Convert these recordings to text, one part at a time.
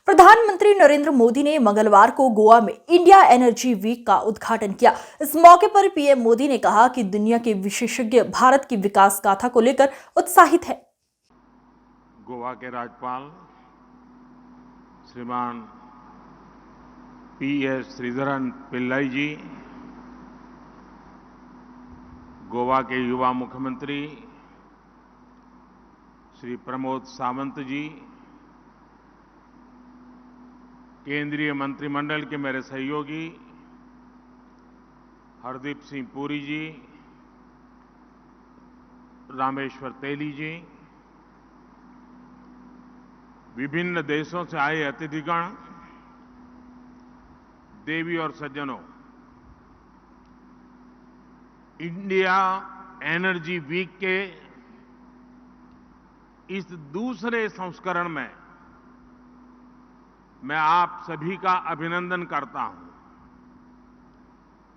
प्रधानमंत्री नरेंद्र मोदी ने मंगलवार को गोवा में इंडिया एनर्जी वीक का उद्घाटन किया। इस मौके पर पीएम मोदी ने कहा कि दुनिया के विशेषज्ञ भारत की विकास गाथा को लेकर उत्साहित हैं। गोवा के राज्यपाल श्रीमान पीएस श्रीधरन पिल्लाई जी, गोवा के युवा मुख्यमंत्री श्री प्रमोद सावंत जी, केंद्रीय मंत्रिमंडल के मेरे सहयोगी हरदीप सिंह पुरी जी, रामेश्वर तेली जी, विभिन्न देशों से आए अतिथिगण, देवी और सज्जनों, इंडिया एनर्जी वीक के इस दूसरे संस्करण में मैं आप सभी का अभिनंदन करता हूं।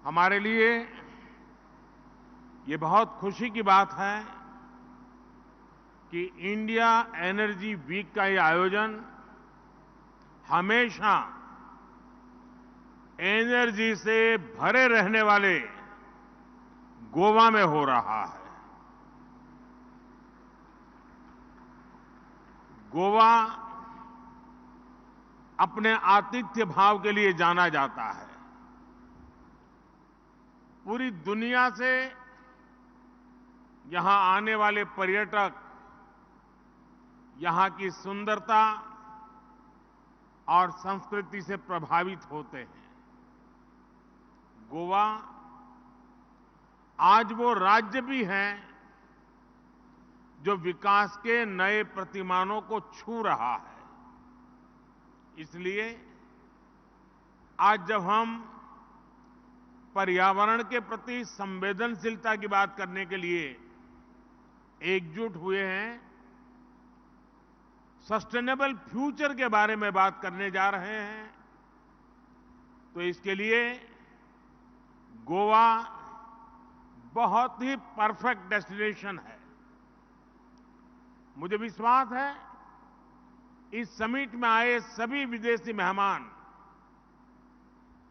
हमारे लिए ये बहुत खुशी की बात है कि इंडिया एनर्जी वीक का ये आयोजन हमेशा एनर्जी से भरे रहने वाले गोवा में हो रहा है। गोवा अपने आतिथ्य भाव के लिए जाना जाता है। पूरी दुनिया से यहां आने वाले पर्यटक यहां की सुंदरता और संस्कृति से प्रभावित होते हैं। गोवा आज वो राज्य भी है जो विकास के नए प्रतिमानों को छू रहा है। इसलिए आज जब हम पर्यावरण के प्रति संवेदनशीलता की बात करने के लिए एकजुट हुए हैं, सस्टेनेबल फ्यूचर के बारे में बात करने जा रहे हैं, तो इसके लिए गोवा बहुत ही परफेक्ट डेस्टिनेशन है। मुझे विश्वास है इस समिट में आए सभी विदेशी मेहमान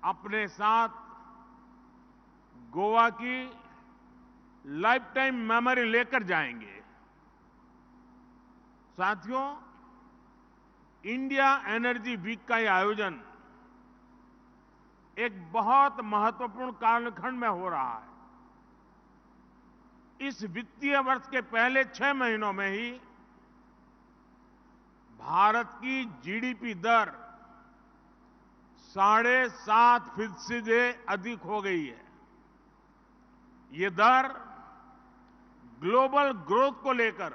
अपने साथ गोवा की लाइफ टाइम मेमोरी लेकर जाएंगे। साथियों, इंडिया एनर्जी वीक का यह आयोजन एक बहुत महत्वपूर्ण कालखंड में हो रहा है। इस वित्तीय वर्ष के पहले 6 महीनों में ही भारत की जीडीपी दर 7.5% से अधिक हो गई है। ये दर ग्लोबल ग्रोथ को लेकर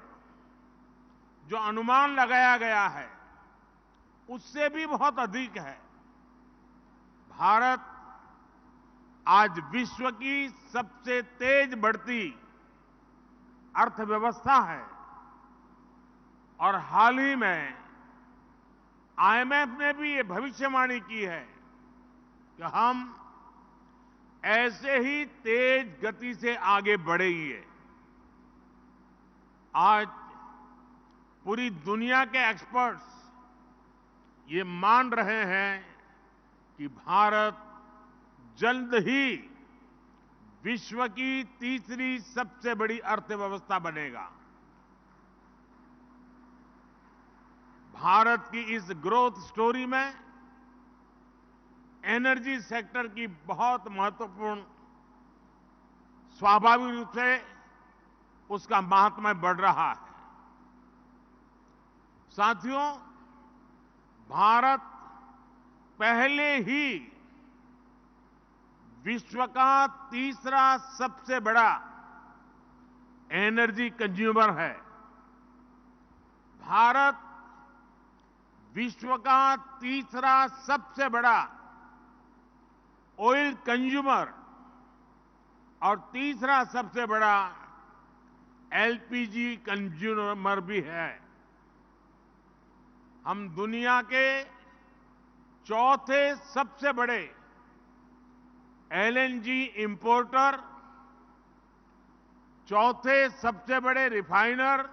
जो अनुमान लगाया गया है उससे भी बहुत अधिक है। भारत आज विश्व की सबसे तेज बढ़ती अर्थव्यवस्था है और हाल ही में आईएमएफ ने भी ये भविष्यवाणी की है कि हम ऐसे ही तेज गति से आगे बढ़ेंगे। आज पूरी दुनिया के एक्सपर्ट्स ये मान रहे हैं कि भारत जल्द ही विश्व की तीसरी सबसे बड़ी अर्थव्यवस्था बनेगा। भारत की इस ग्रोथ स्टोरी में एनर्जी सेक्टर की बहुत महत्वपूर्ण, स्वाभाविक रूप से उसका महात्म्य बढ़ रहा है। साथियों, भारत पहले ही विश्व का तीसरा सबसे बड़ा एनर्जी कंज्यूमर है। भारत विश्व का तीसरा सबसे बड़ा ऑयल कंज्यूमर और तीसरा सबसे बड़ा एलपीजी कंज्यूमर भी है। हम दुनिया के चौथे सबसे बड़े एलएनजी इंपोर्टर, चौथे सबसे बड़े रिफाइनर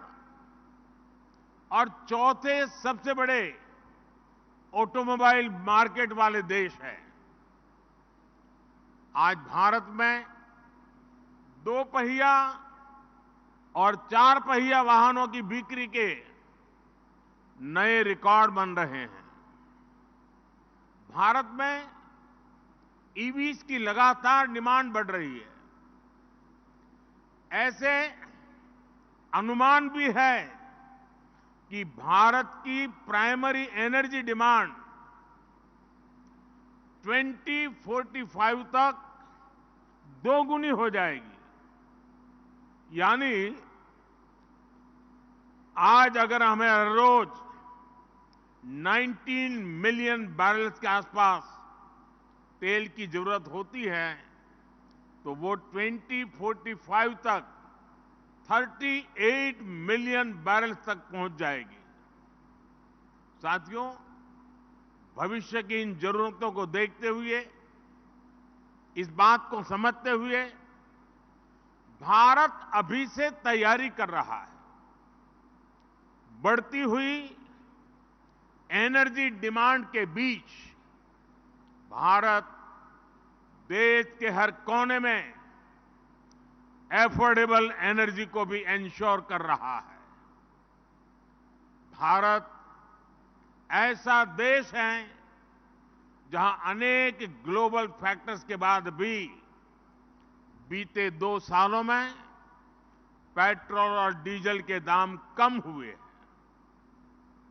और चौथे सबसे बड़े ऑटोमोबाइल मार्केट वाले देश हैं। आज भारत में दो पहिया और चार पहिया वाहनों की बिक्री के नए रिकॉर्ड बन रहे हैं। भारत में ईवीज की लगातार डिमांड बढ़ रही है। ऐसे अनुमान भी है कि भारत की प्राइमरी एनर्जी डिमांड 2045 तक दोगुनी हो जाएगी। यानी आज अगर हमें हर रोज 19 मिलियन बैरल्स के आसपास तेल की जरूरत होती है, तो वो 2045 तक 38 मिलियन बैरल्स तक पहुंच जाएगी। साथियों, भविष्य की इन जरूरतों को देखते हुए, इस बात को समझते हुए भारत अभी से तैयारी कर रहा है। बढ़ती हुई एनर्जी डिमांड के बीच भारत देश के हर कोने में एफोर्डेबल एनर्जी को भी इंश्योर कर रहा है। भारत ऐसा देश है जहां अनेक ग्लोबल फैक्टर्स के बाद भी बीते 2 सालों में पेट्रोल और डीजल के दाम कम हुए हैं।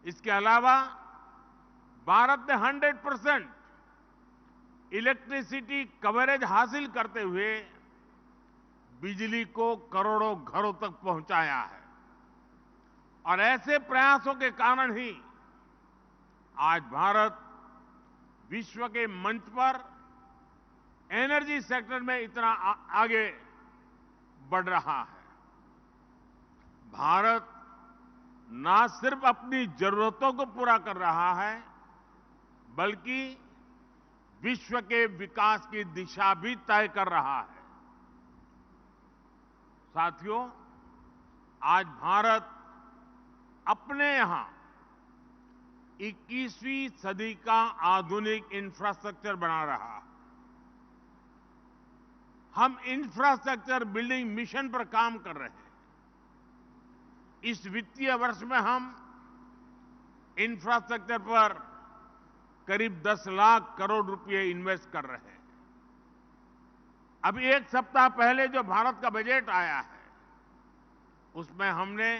इसके अलावा भारत ने 100% इलेक्ट्रिसिटी कवरेज हासिल करते हुए बिजली को करोड़ों घरों तक पहुंचाया है। और ऐसे प्रयासों के कारण ही आज भारत विश्व के मंच पर एनर्जी सेक्टर में इतना आगे बढ़ रहा है। भारत ना सिर्फ अपनी जरूरतों को पूरा कर रहा है, बल्कि विश्व के विकास की दिशा भी तय कर रहा है। साथियों, आज भारत अपने यहां 21वीं सदी का आधुनिक इंफ्रास्ट्रक्चर बना रहा है। हम इंफ्रास्ट्रक्चर बिल्डिंग मिशन पर काम कर रहे हैं। इस वित्तीय वर्ष में हम इंफ्रास्ट्रक्चर पर करीब 10 लाख करोड़ रुपए इन्वेस्ट कर रहे हैं। अभी एक सप्ताह पहले जो भारत का बजट आया है, उसमें हमने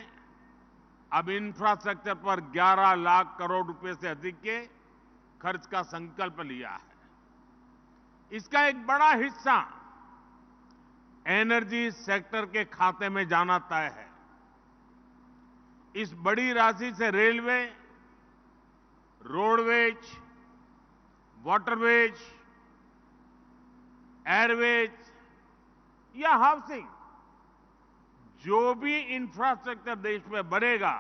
अब इंफ्रास्ट्रक्चर पर 11 लाख करोड़ रुपए से अधिक के खर्च का संकल्प लिया है। इसका एक बड़ा हिस्सा एनर्जी सेक्टर के खाते में जाना तय है। इस बड़ी राशि से रेलवे, रोडवेज, वाटरवेज, एयरवेज या हाउसिंग, जो भी इंफ्रास्ट्रक्चर देश में बनेगा,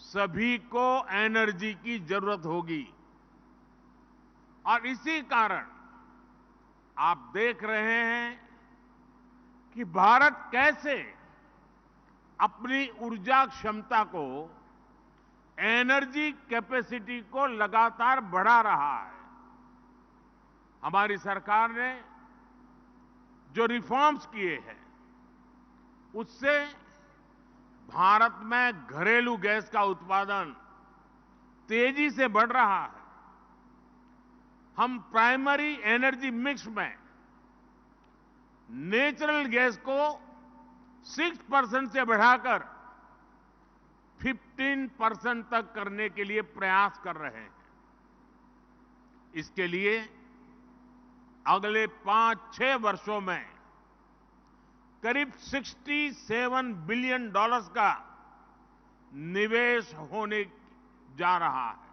सभी को एनर्जी की जरूरत होगी। और इसी कारण आप देख रहे हैं कि भारत कैसे अपनी ऊर्जा क्षमता को, एनर्जी कैपेसिटी को लगातार बढ़ा रहा है। हमारी सरकार ने जो रिफॉर्म्स किए हैं, उससे भारत में घरेलू गैस का उत्पादन तेजी से बढ़ रहा है। हम प्राइमरी एनर्जी मिक्स में नेचुरल गैस को 6% से बढ़ाकर 15% तक करने के लिए प्रयास कर रहे हैं। इसके लिए अगले 5-6 वर्षों में करीब $67 बिलियन का निवेश होने जा रहा है।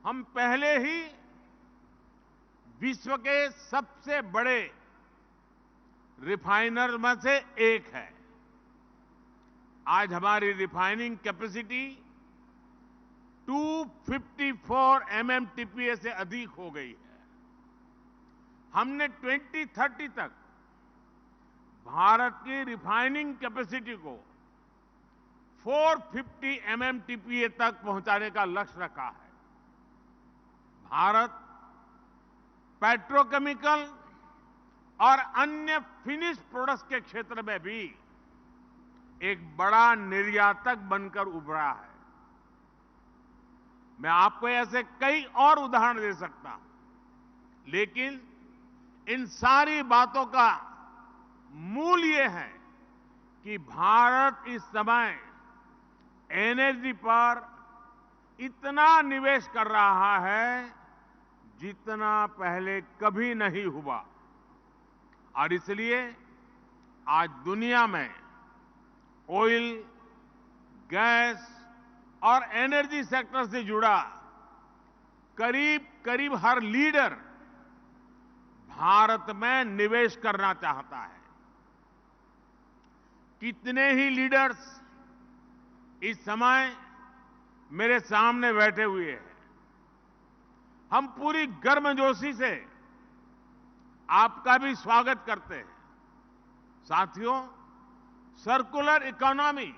हम पहले ही विश्व के सबसे बड़े रिफाइनर में से एक है। आज हमारी रिफाइनिंग कैपेसिटी 254 MMTPA से अधिक हो गई है। हमने 2030 तक भारत की रिफाइनिंग कैपेसिटी को 450 MMTPA तक पहुंचाने का लक्ष्य रखा है। भारत पेट्रोकेमिकल और अन्य फिनिश प्रोडक्ट्स के क्षेत्र में भी एक बड़ा निर्यातक बनकर उभरा है। मैं आपको ऐसे कई और उदाहरण दे सकता हूं, लेकिन इन सारी बातों का मूल ये है कि भारत इस समय एनर्जी पर इतना निवेश कर रहा है जितना पहले कभी नहीं हुआ, और इसलिए आज दुनिया में ऑयल, गैस और एनर्जी सेक्टर से जुड़ा करीब करीब हर लीडर भारत में निवेश करना चाहता है। कितने ही लीडर्स इस समय मेरे सामने बैठे हुए हैं। हम पूरी गर्मजोशी से आपका भी स्वागत करते हैं। साथियों, सर्कुलर इकोनॉमी